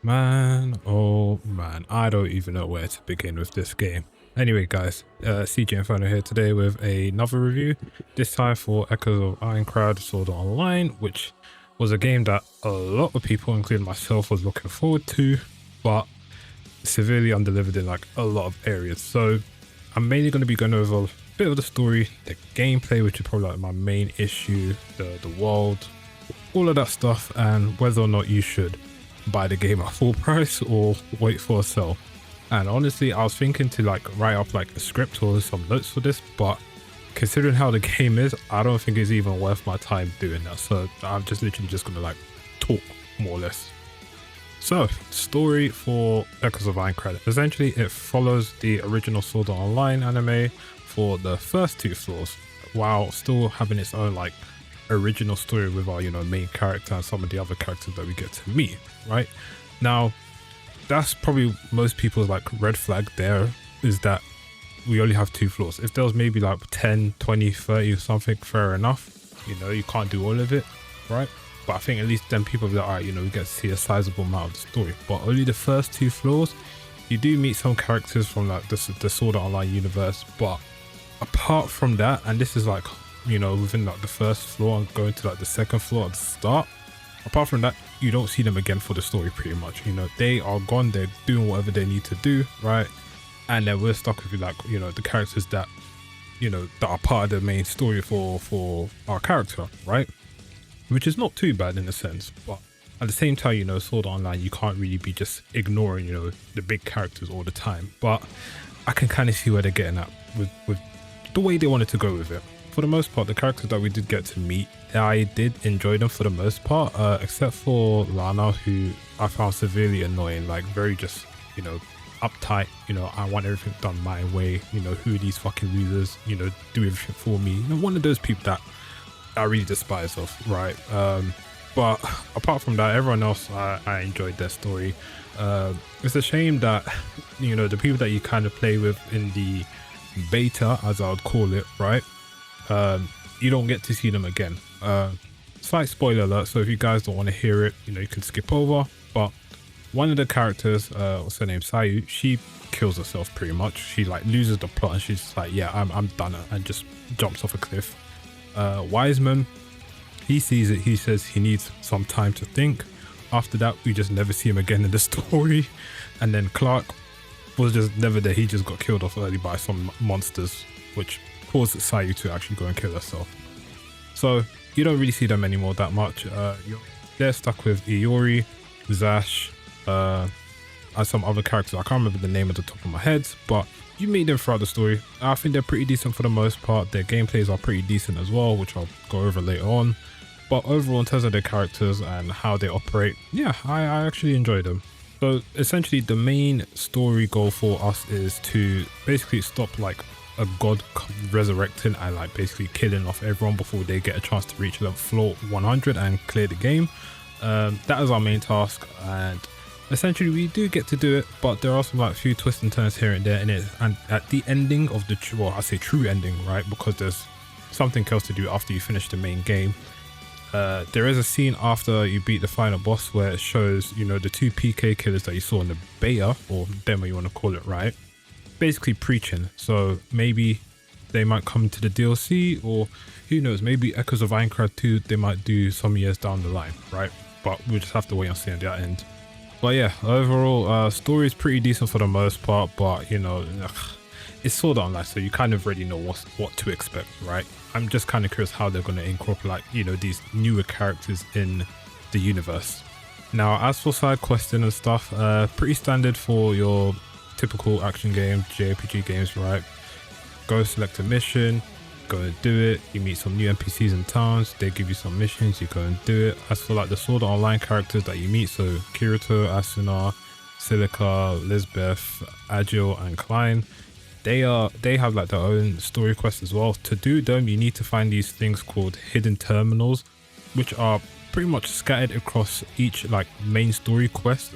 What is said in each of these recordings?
Man, oh man, I don't even know where to begin with this game. Anyway guys, CJ Inferno here today with another review, this time for Echoes of Aincrad Sword Art Online, which was a game that a lot of people, including myself, was looking forward to, but severely undelivered in like a lot of areas. So I'm mainly going to be going over a bit of the story, the gameplay, which is probably like my main issue, the world, all of that stuff, and whether or not you should buy the game at full price or wait for a sale. And honestly, I was thinking to like write up like a script or some notes for this, but considering how the game is, I don't think it's even worth my time doing that. So I'm just literally just gonna like talk more or less. So, story for Echoes of Aincrad. Essentially, it follows the original Sword Art Online anime for the first two floors, while still having its own like original story with our, main character and some of the other characters that we get to meet, right? Now, that's probably most people's like red flag there, is that we only have two floors. If there was maybe like 10, 20, 30 or something, fair enough. You can't do all of it, right? But I think at least then people will be like, alright, we get to see a sizable amount of the story. But only the first two floors, you do meet some characters from like the Sword Art Online universe. But apart from that, and this is like, within like the first floor and going to like the second floor at the start, apart from that, you don't see them again for the story pretty much. They are gone, they're doing whatever they need to do, right? And then we're stuck with like, the characters that, that are part of the main story for our character, right? Which is not too bad in a sense, but at the same time, Sword Art Online, you can't really be just ignoring, the big characters all the time. But I can kind of see where they're getting at with the way they wanted to go with it. For the most part, the characters that we did get to meet, I did enjoy them for the most part, except for Lana, who I found severely annoying, like very just, uptight, I want everything done my way, who are these fucking losers, do everything for me. One of those people that I really despise of, right? But apart from that, everyone else, I enjoyed their story. It's a shame that, the people that you kind of play with in the beta, as I would call it, right? You don't get to see them again. Slight spoiler alert, so if you guys don't want to hear it, you can skip over. But one of the characters, what's her name, Sayu, she kills herself pretty much. She like loses the plot and she's like, yeah, I'm done, and just jumps off a cliff. Wiseman, he sees it, he says he needs some time to think. After that, we just never see him again in the story. And then Clark was just never there, he just got killed off early by some monsters, which caused Sayu to actually go and kill herself. So you don't really see them anymore that much. They're stuck with Iori, Zash, and some other characters. I can't remember the name at the top of my head, but you meet them throughout the story. I think they're pretty decent for the most part. Their gameplays are pretty decent as well, which I'll go over later on. But overall, in terms of their characters and how they operate, yeah, I actually enjoy them. So essentially, the main story goal for us is to basically stop like a god resurrecting and like basically killing off everyone before they get a chance to reach level floor 100 and clear the game. That is our main task, and essentially we do get to do it, but there are some like few twists and turns here and there in it. And at the ending of the true ending, right, because there's something else to do after you finish the main game. There is a scene after you beat the final boss where it shows, the two PK killers that you saw in the beta, or demo you want to call it, right, basically preaching. So maybe they might come to the DLC, or who knows, maybe Echoes of Aincrad 2 they might do some years down the line, right? But we'll just have to wait and see on that end. But yeah, overall, story is pretty decent for the most part, but it's Sword Art Online, so you kind of already know what to expect, right? I'm just kind of curious how they're going to incorporate, these newer characters in the universe. Now, as for side questing and stuff, pretty standard for your typical action game, JRPG games, right? Go select a mission, go and do it. You meet some new NPCs in towns, they give you some missions, you go and do it. As for like the Sword Art Online characters that you meet, so Kirito, Asuna, Silica, Lisbeth, Agile, and Klein, they have like their own story quests as well. To do them, you need to find these things called hidden terminals, which are pretty much scattered across each like main story quest,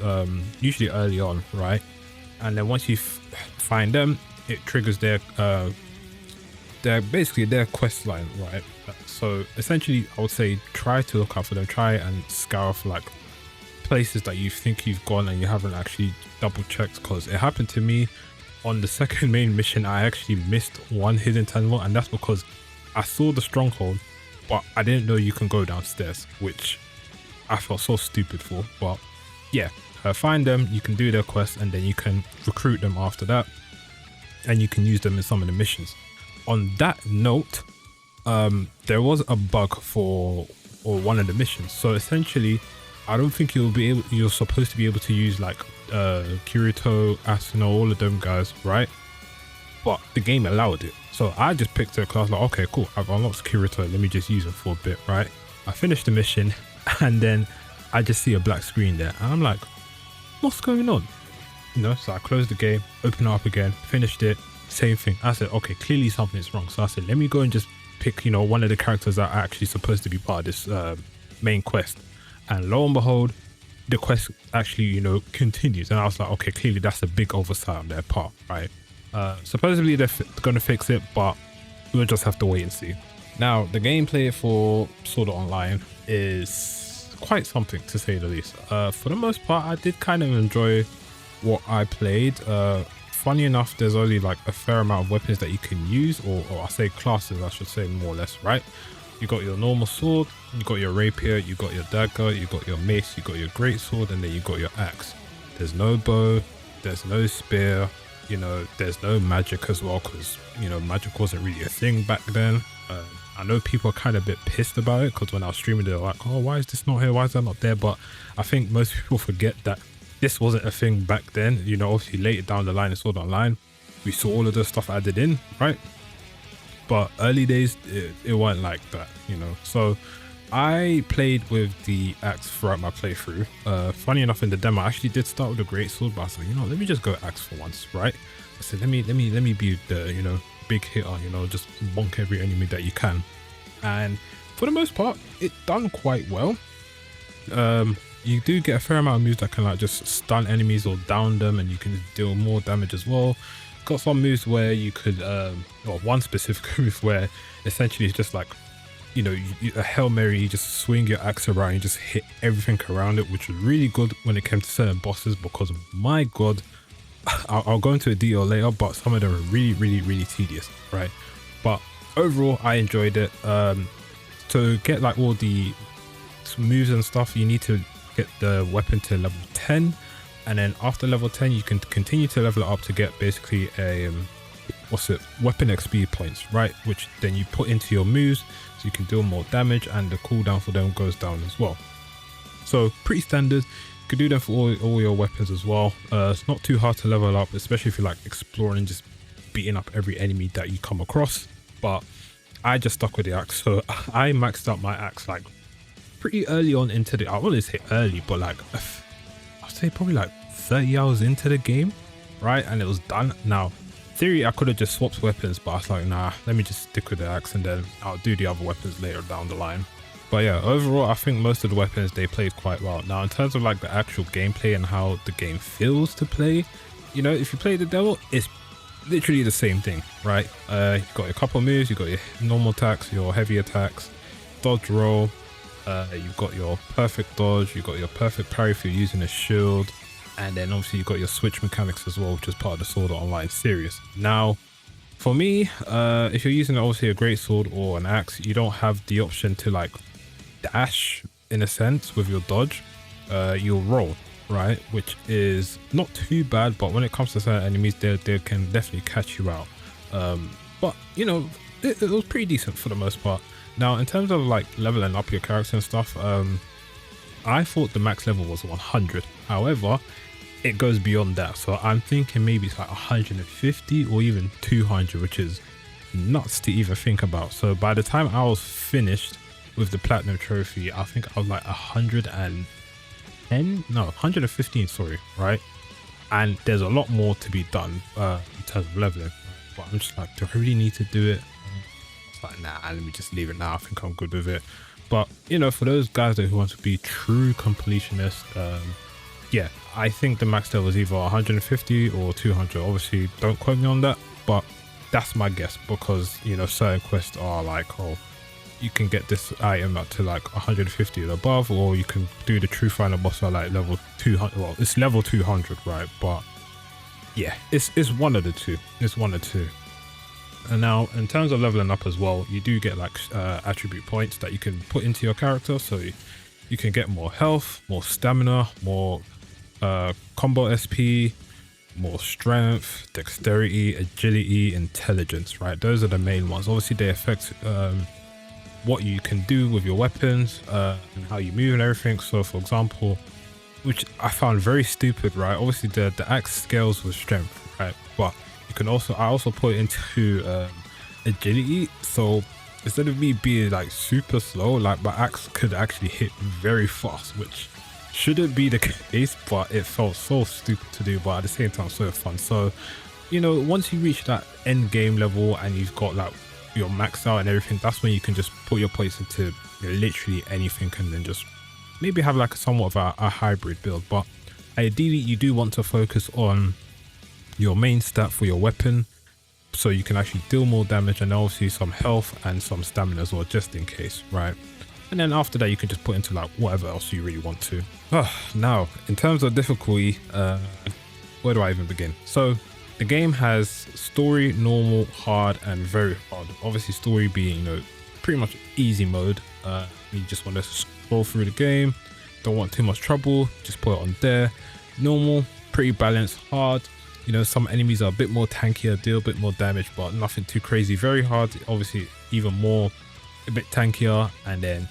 usually early on, right? And then once you find them, it triggers their basically their quest line, right? So essentially, I would say try to look out for them, try and scour for like places that you think you've gone and you haven't actually double checked, because it happened to me on the second main mission. I actually missed one hidden tenement, and that's because I saw the stronghold, but I didn't know you can go downstairs, which I felt so stupid for. But yeah, find them, you can do their quests, and then you can recruit them after that, and you can use them in some of the missions. On that note, there was a bug for one of the missions. So essentially, I don't think you're supposed to be able to use like Kirito, Asuna, all of them guys, right? But the game allowed it. So I just picked a class like, okay, cool, I've unlocked Kirito, let me just use it for a bit, right? I finished the mission and then I just see a black screen there and I'm like, what's going on? You know, so I closed the game, opened it up again, finished it, same thing. I said, okay, clearly something's wrong. So I said, let me go and just pick, you know, one of the characters that are actually supposed to be part of this main quest. And lo and behold, the quest actually, you know, continues. And I was like, okay, clearly that's a big oversight on their part, right? Supposedly they're going to fix it, but we'll just have to wait and see. Now, the gameplay for Sword Art Online is quite something, to say the least. For the most part, I did kind of enjoy what I played. Funny enough, there's only like a fair amount of weapons that you can use, or I say classes, I should say, more or less, right? You got your normal sword, you got your rapier, you got your dagger, you got your mace, you got your great sword, and then you got your axe. There's no bow, there's no spear, you know, there's no magic as well, because, you know, magic wasn't really a thing back then. I know people are kind of a bit pissed about it, because when I was streaming, they're like, oh, why is this not here? Why is that not there? But I think most people forget that this wasn't a thing back then. You know, obviously later down the line in Sword Art Online, we saw all of the stuff added in, right? But early days, it wasn't like that, you know. So I played with the axe throughout my playthrough. Funny enough, in the demo, I actually did start with a great sword, but I said, you know, let me just go axe for once, right? I said, let me be the, you know, big hitter, you know, just bonk every enemy that you can. And for the most part, it done quite well. You do get a fair amount of moves that can like just stun enemies or down them, and you can deal more damage as well. Got some moves where you could, well, one specific move where essentially it's just like, you know, a Hail Mary, you just swing your axe around, you just hit everything around it, which was really good when it came to certain bosses, because my god, I'll go into a detail later, but some of them are really tedious, right? But overall, I enjoyed it. To get like all the moves and stuff, you need to get the weapon to level 10, and then after level 10 you can continue to level it up to get basically a weapon XP points, right? Which then you put into your moves so you can deal more damage, and the cooldown for them goes down as well. So pretty standard. You could do them for all your weapons as well. It's not too hard to level up, especially if you like exploring, just beating up every enemy that you come across. But I just stuck with the axe, so I maxed out my axe like pretty early on into the, I wouldn't say early, but like I'd say probably like 30 hours into the game, right? And it was done. Now theory, I could have just swapped weapons, but I was like, nah, let me just stick with the axe and then I'll do the other weapons later down the line. But yeah, overall, I think most of the weapons, they played quite well. Now, in terms of like the actual gameplay and how the game feels to play, you know, if you play the demo, it's literally the same thing, right? You got your couple moves, you got your normal attacks, your heavy attacks, dodge roll, you've got your perfect dodge, you've got your perfect parry if you're using a shield, and then obviously you've got your switch mechanics as well, which is part of the Sword Art Online series. Now, for me, if you're using obviously a great sword or an axe, you don't have the option to like dash in a sense with your dodge. You'll roll, right? Which is not too bad, but when it comes to certain enemies, they can definitely catch you out. But you know, it was pretty decent for the most part. Now, in terms of like leveling up your character and stuff, I thought the max level was 100. However, it goes beyond that. So I'm thinking maybe it's like 150 or even 200, which is nuts to even think about. So by the time I was finished with the platinum trophy, I think I was like 115, sorry, right? And there's a lot more to be done in terms of leveling. But I'm just like, do I really need to do it? It's like, nah, let me just leave it now. I think I'm good with it. But you know, for those guys who want to be true completionists, yeah, I think the max level is either 150 or 200. Obviously, don't quote me on that, but that's my guess, because you know, certain quests are like, oh, you can get this item up to like 150 and above, or you can do the true final boss at like level 200. Well, it's level 200, right? But yeah, it's one of the two. It's one or two. And now in terms of leveling up as well, you do get like attribute points that you can put into your character, so you can get more health, more stamina, more combo SP, more strength, dexterity, agility, intelligence, right? Those are the main ones. Obviously they affect what you can do with your weapons and how you move and everything. So for example, which I found very stupid, right? Obviously the axe scales with strength, right? But you can also, I also put it into agility. So instead of me being like super slow, like my axe could actually hit very fast, which shouldn't be the case, but it felt so stupid to do, but at the same time so fun. So, you know, once you reach that end game level and you've got like your max out and everything, that's when you can just put your points into, you know, literally anything, and then just maybe have like somewhat of a hybrid build. But ideally you do want to focus on your main stat for your weapon, so you can actually deal more damage, and obviously some health and some stamina as well, just in case, right? And then after that you can just put into like whatever else you really want to. Now in terms of difficulty, where do I even begin? So the game has story, normal, hard, and very hard. Obviously story being, you know, pretty much easy mode. You just want to scroll through the game, don't want too much trouble, just put it on there. Normal, pretty balanced. Hard, you know, some enemies are a bit more tankier, deal a bit more damage, but nothing too crazy. Very hard, obviously even more, a bit tankier, and then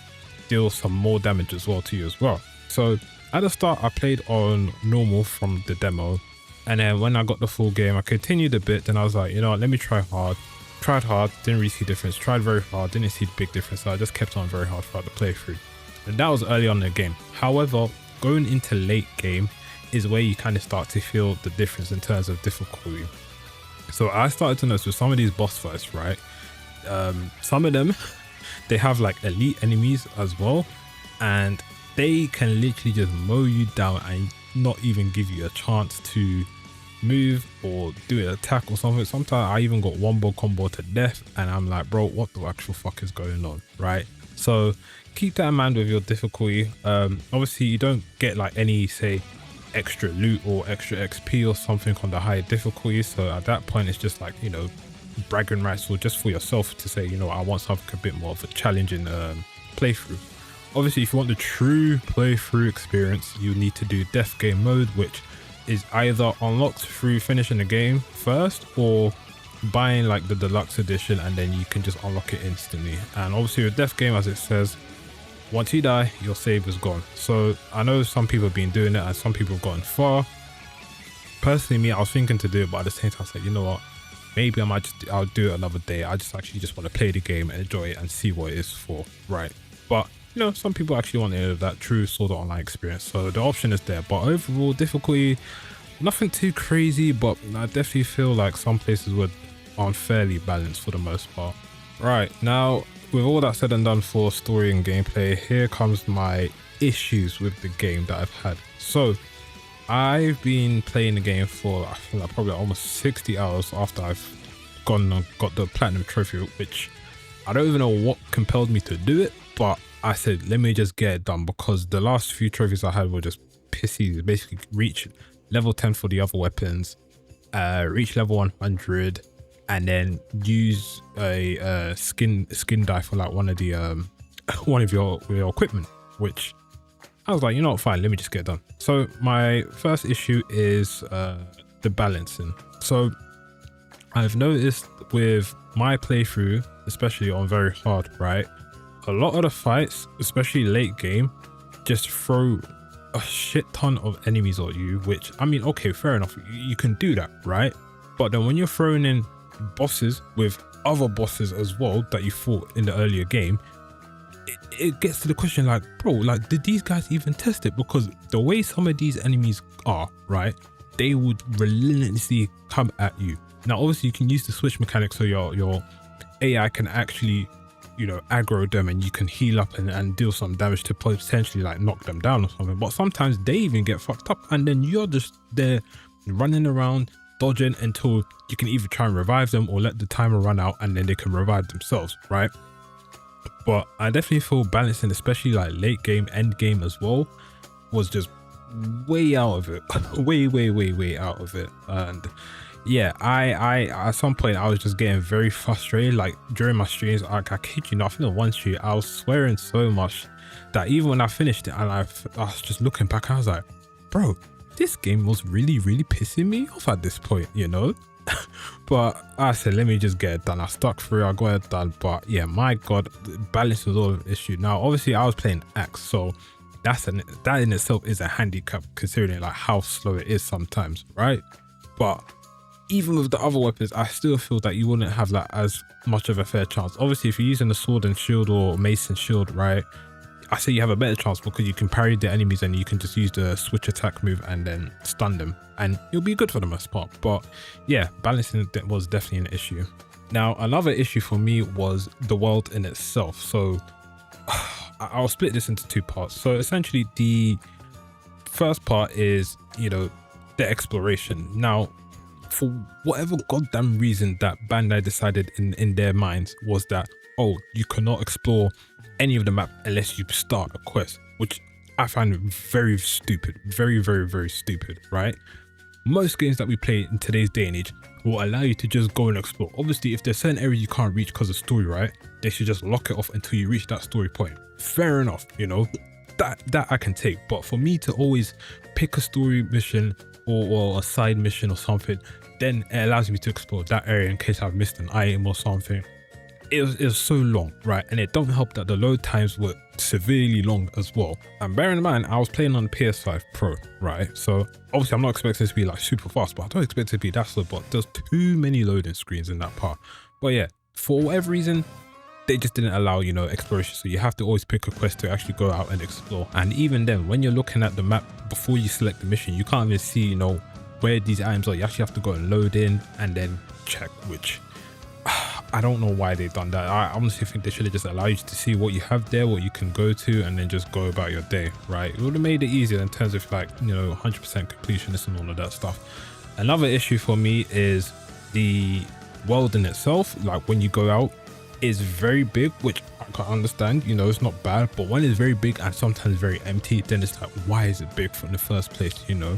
deal some more damage as well to you as well. So at the start I played on normal from the demo, and then when I got the full game I continued a bit, then I was like, you know what, let me try hard. Tried hard, didn't really see difference. Tried very hard, didn't see the big difference, so I just kept on very hard throughout the playthrough. And that was early on in the game. However, going into late game is where you kind of start to feel the difference in terms of difficulty. So I started to notice with some of these boss fights, right, some of them they have like elite enemies as well, and they can literally just mow you down and not even give you a chance to move or do an attack or something. Sometimes I even got wombo combo to death, and I'm like, bro, what the actual fuck is going on, right? So keep that in mind with your difficulty. Obviously you don't get like any, say, extra loot or extra XP or something on the higher difficulty, so at that point it's just like, you know, bragging rights, or just for yourself to say, you know, I want something a bit more of a challenging playthrough. Obviously if you want the true playthrough experience, you need to do death game mode, which is either unlocked through finishing the game first or buying like the deluxe edition, and then you can just unlock it instantly. And obviously with death game, as it says, once you die your save is gone. So I know some people have been doing it and some people have gotten far. Personally, me, I was thinking to do it, but at the same time I was like, you know what, maybe I'll do it another day. I just actually just want to play the game and enjoy it and see what it is for, right? But you know, some people actually want that true Sword Art Online experience, so the option is there. But overall difficulty, nothing too crazy, but I definitely feel like some places were unfairly balanced for the most part. Right, now with all that said and done for story and gameplay, here comes my issues with the game that I've had. So I've been playing the game for, I feel like, probably almost 60 hours after I've gone and got the platinum trophy, which I don't even know what compelled me to do it, but I said, let me just get it done, because the last few trophies I had were just pissy. Basically reach level 10 for the other weapons, reach level 100, and then use a skin die for like one of your equipment, which I was like, you know what, fine, let me just get it done. So my first issue is the balancing. So I've noticed with my playthrough, especially on very hard, right, a lot of the fights, especially late game, just throw a shit ton of enemies at you, which, I mean, okay, fair enough, you can do that, right? But then when you're throwing in bosses with other bosses as well that you fought in the earlier game, it gets to the question like, bro, like, did these guys even test it? Because the way some of these enemies are, right, they would relentlessly come at you. Now obviously you can use the switch mechanic, so your AI can actually, you know, aggro them, and you can heal up and deal some damage to potentially like knock them down or something. But sometimes they even get fucked up, and then you're just there running around dodging until you can either try and revive them or let the timer run out and then they can revive themselves, right? But I definitely feel balancing, especially like late game, end game as well, was just way out of it. way out of it. And yeah, I at some point I was just getting very frustrated. Like during my streams, I kid you not, I think on one stream I was swearing so much that even when I finished it and I was just looking back, I was like, bro, this game was really pissing me off at this point, you know. But I said, let me just get it done. I stuck through, I got it done. But yeah, my god, balance was all an issue. Now obviously I was playing Axe, so that in itself is a handicap considering like how slow it is sometimes, right? But even with the other weapons, I still feel that you wouldn't have like as much of a fair chance. Obviously if you're using the sword and shield or mace and shield, right, I say you have a better chance because you can parry the enemies and you can just use the switch attack move and then stun them, and it'll be good for the most part. But yeah, balancing was definitely an issue. Now another issue for me was the world in itself. So I'll split this into two parts. So essentially the first part is, you know, the exploration. Now for whatever goddamn reason that Bandai decided in their minds was that, oh, you cannot explore any of the map unless you start a quest, which I find very stupid, very stupid, right? Most games that we play in today's day and age will allow you to just go and explore. Obviously if there's certain areas you can't reach because of story, right, they should just lock it off until you reach that story point. Fair enough, you know, that I can take. But for me to always pick a story mission or a side mission or something, then it allows me to explore that area in case I've missed an item or something. It was so long, right? And it don't help that the load times were severely long as well. And bearing in mind, I was playing on PS5 Pro, right? So obviously I'm not expecting it to be like super fast, but I don't expect it to be that slow. But there's too many loading screens in that part. But yeah, for whatever reason, they just didn't allow, you know, exploration. So you have to always pick a quest to actually go out and explore. And even then, when you're looking at the map before you select the mission, you can't even see, you know, where these items are. You actually have to go and load in and then check, which I don't know why they've done that. I honestly think they should have just allowed you to see what you have there, what you can go to, and then just go about your day, right? It would have made it easier in terms of like, you know, 100% completionist and all of that stuff. Another issue for me is the world in itself. Like when you go out, is very big, which I can understand, you know, it's not bad. But when it's very big and sometimes very empty, then it's like, why is it big in the first place? You know,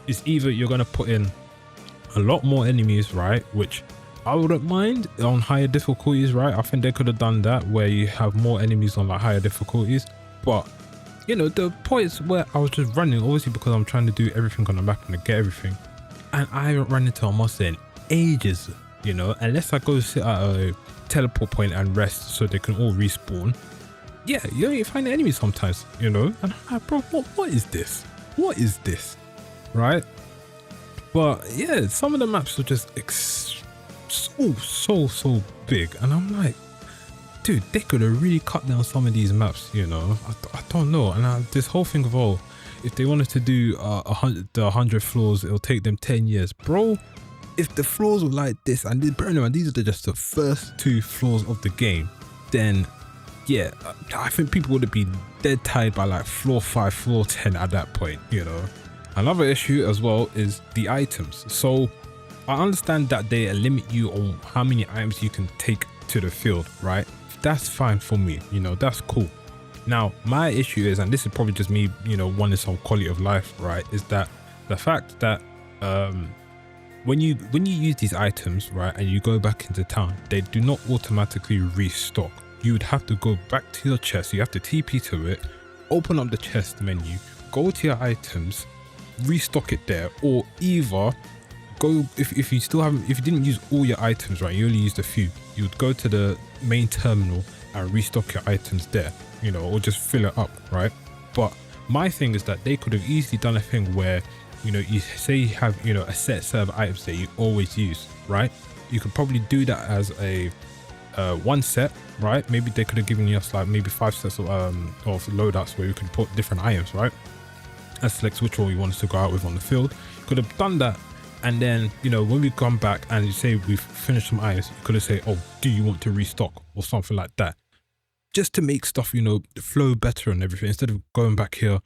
it's either you're going to put in a lot more enemies, right, which I wouldn't mind on higher difficulties, right? I think they could have done that where you have more enemies on like higher difficulties. But you know, the points where I was just running, obviously because I'm trying to do everything on the map and to get everything, and I haven't run into a monster in ages, you know, unless I go sit at a teleport point and rest so they can all respawn. Yeah, you find enemies sometimes, you know, and I'm like, bro, what is this? What is this? Right? But yeah, some of the maps are just so big, and I'm like, dude, they could have really cut down some of these maps, you know. I don't know. And this whole thing of, oh, if they wanted to do the 100 floors, it'll take them 10 years, bro. If the floors were like this, and bear in mind, these are just the first 2 floors of the game, then yeah, I think people would have been dead tired by like floor 5, floor 10 at that point, you know. Another issue as well is the items. So I understand that they limit you on how many items you can take to the field, right? That's fine for me, you know, that's cool. Now my issue is, and this is probably just me, you know, wanting some quality of life, right, is that the fact that when you use these items, right, and you go back into town, they do not automatically restock. You would have to go back to your chest. You have to TP to it, open up the chest menu, go to your items, restock it there, or either go, if you still haven't, if you didn't use all your items, right, you only used a few, you would go to the main terminal and restock your items there, you know, or just fill it up, right? But my thing is that they could have easily done a thing where, you know, you say you have, you know, a set of items that you always use, right? You could probably do that as a one set, right? Maybe they could have given us like maybe 5 sets of loadouts where you can put different items, right, and select which one you wanted to go out with on the field. You could have done that, and then, you know, when we come back and you say we've finished some items, you could have said, oh, do you want to restock or something like that, just to make stuff, you know, flow better and everything, instead of going back here,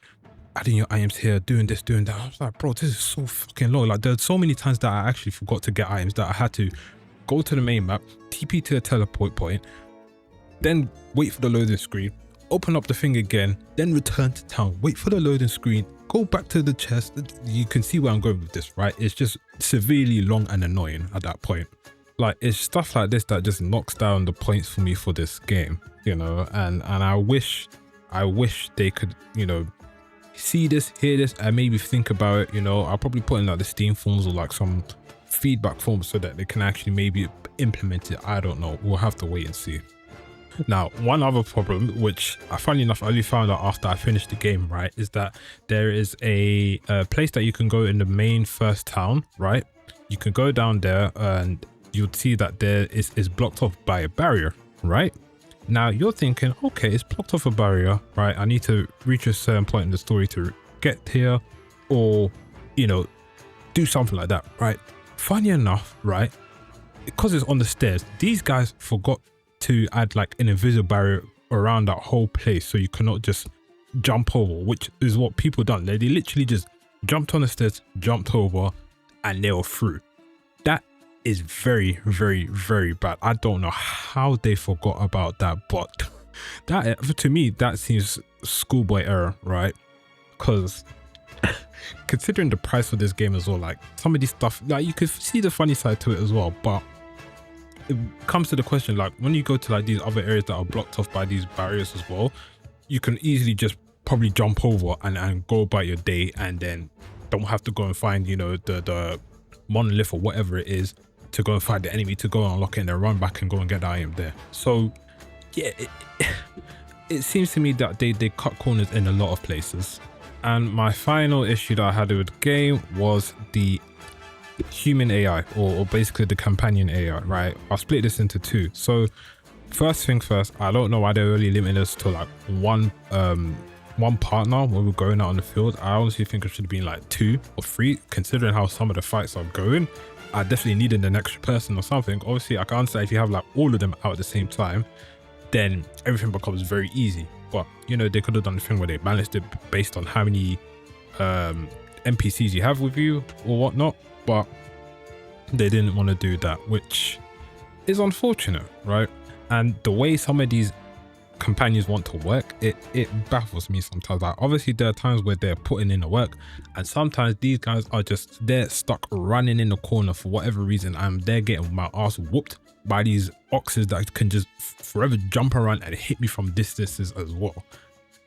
adding your items here, doing this, doing that. I was like, bro, this is so fucking long. Like, there's so many times that I actually forgot to get items that I had to go to the main map, TP to a teleport point, then wait for the loading screen, open up the thing again, then return to town, wait for the loading screen, go back to the chest. You can see where I'm going with this, right? It's just severely long and annoying at that point. Like, it's stuff like this that just knocks down the points for me for this game, you know, and I wish they could, you know, see this, hear this, and maybe think about it. You know, I'll probably put in like the Steam forms or like some feedback forms so that they can actually maybe implement it. I don't know, we'll have to wait and see. Now, one other problem, which funnily enough I only found out after I finished the game, right, is that there is a place that you can go in the main first town, right? You can go down there and you'll see that there is blocked off by a barrier, right? Now you're thinking, okay, it's blocked off a barrier, right? I need to reach a certain point in the story to get here, or, you know, do something like that, right? Funny enough, right, because it's on the stairs, these guys forgot to add like an invisible barrier around that whole place, so you cannot just jump over, which is what people done. They literally just jumped on the stairs, jumped over, and they were through. That is very, very, very bad. I don't know how they forgot about that, but that, to me, that seems schoolboy error, right? Because considering the price for this game as well, like some of this stuff, like you could see the funny side to it as well, but it comes to the question, like when you go to like these other areas that are blocked off by these barriers as well, you can easily just probably jump over and go about your day, and then don't have to go and find, you know, the monolith or whatever it is to go and find the enemy, to go and unlock it and then run back and go and get the item there. So yeah, it seems to me that they cut corners in a lot of places. And my final issue that I had with the game was the human AI, or basically the companion AI, right? I'll split this into two. So first thing first, I don't know why they're only limiting us to like one partner when we're going out on the field. I honestly think it should have been like 2 or 3, considering how some of the fights are going. I definitely needed an extra person or something. Obviously I can understand if you have like all of them out at the same time, then everything becomes very easy. But you know, they could have done the thing where they balanced it based on how many NPCs you have with you or whatnot, but they didn't want to do that, which is unfortunate, right? And the way some of these companions want to work, it baffles me sometimes. Like obviously there are times where they're putting in the work, and sometimes these guys are just, they're stuck running in the corner for whatever reason, and they're getting my ass whooped by these oxes that can just forever jump around and hit me from distances as well.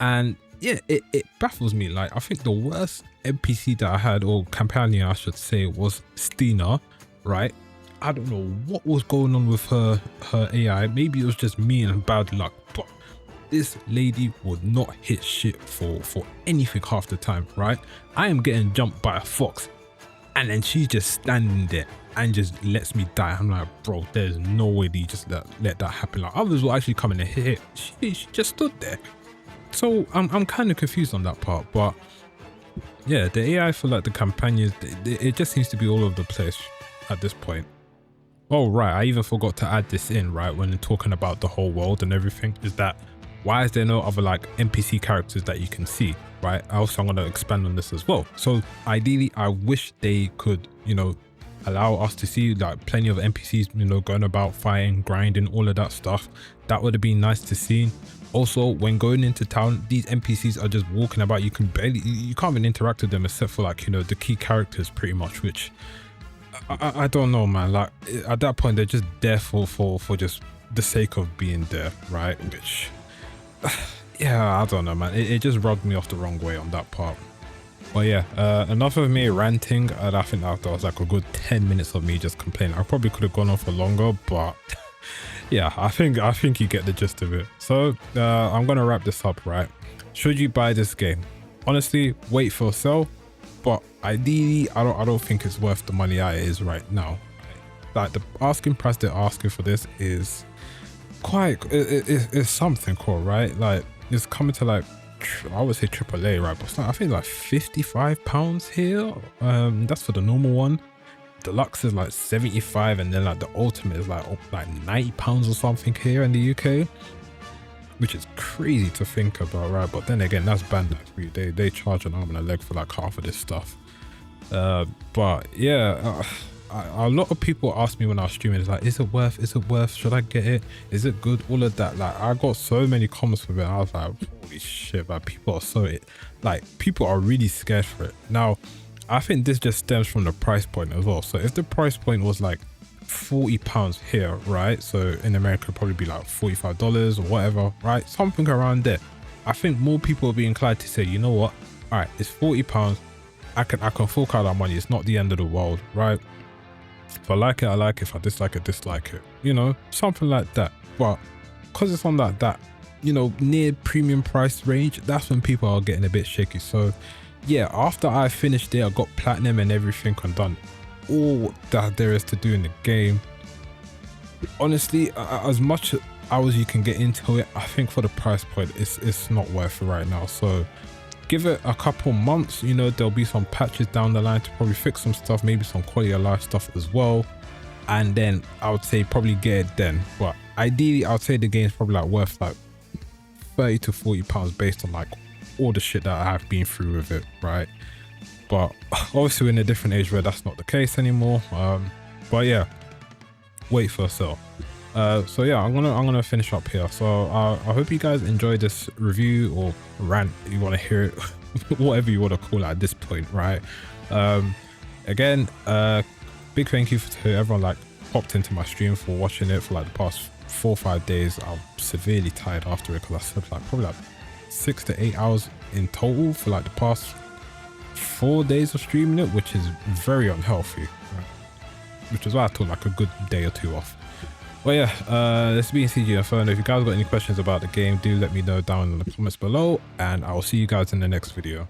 And yeah, it baffles me. Like I think the worst NPC that I had, or companion I should say, was Stina, right? I don't know what was going on with her AI. Maybe it was just me and bad luck, but this lady would not hit shit for anything half the time, right? I am getting jumped by a fox, and then she's just standing there and just lets me die. I'm like, bro, there's no way that you just let that happen. Like others will actually come in and hit. She just stood there. So I'm kind of confused on that part. But yeah, the AI for like the companions, it just seems to be all over the place at this point. Oh right, I even forgot to add this in, right, when talking about the whole world and everything, is that why is there no other like NPC characters that you can see, right? Also, I'm going to expand on this as well. So ideally, I wish they could, you know, allow us to see like plenty of NPCs, you know, going about fighting, grinding, all of that stuff. That would have been nice to see. Also, when going into town, these NPCs are just walking about. You can't even interact with them except for like, you know, the key characters pretty much, which I don't know, man. Like at that point, they're just there for just the sake of being there, right? Which yeah, I don't know, man. It just rubbed me off the wrong way on that part. But yeah, enough of me ranting, and I think that was like a good 10 minutes of me just complaining. I probably could have gone on for longer, but yeah, I think you get the gist of it. So I'm gonna wrap this up, right? Should you buy this game? Honestly, wait for sale, but ideally, I don't think it's worth the money that it is right now. Like the asking price they're asking for this is quite, it's something cool, right? Like it's coming to like, I would say AAA, right? But it's not, I think like £55 here. That's for the normal one. Deluxe is like 75, and then like the ultimate is like £90 or something here in the UK, which is crazy to think about, right? But then again, that's Bandai for you. They charge an arm and a leg for like half of this stuff. But yeah, a lot of people ask me when I was streaming, it's like, is it worth, should I get it, is it good, all of that. Like, I got so many comments with it. I was like, holy shit, man, people are people are really scared for it. Now, I think this just stems from the price point as well. So if the price point was like £40 here, right, so in America it'd probably be like $45 or whatever, right, something around there, I think more people will be inclined to say, you know what, all right, it's £40, I can fork out that money, it's not the end of the world, right? If I like it, I like it. If I dislike it, dislike it, you know, something like that. But because it's on that, you know, near premium price range, that's when people are getting a bit shaky. So yeah, after I finished it, I got platinum and everything and done all that there is to do in the game. Honestly, as much hours you can get into it, I think for the price point, it's not worth it right now. So give it a couple months, you know, there'll be some patches down the line to probably fix some stuff, maybe some quality of life stuff as well, and then I would say probably get it then. But ideally, I would say the game's probably like worth like £30 to £40 based on like all the shit that I have been through with it, right? But obviously we're in a different age where that's not the case anymore. But yeah, wait for a sale. So yeah, I'm gonna finish up here. So I hope you guys enjoyed this review or rant, you want to hear it, whatever you want to call it at this point, right? Again, big thank you to everyone like popped into my stream for watching it for like the past 4 or 5 days. I'm severely tired after it because I slept like probably like 6 to 8 hours in total for like the past 4 days of streaming it, which is very unhealthy, right? Which is why I took like a good day or 2 off. But yeah, this has been CG Inferno. If you guys got any questions about the game, do let me know down in the comments below, and I will see you guys in the next video.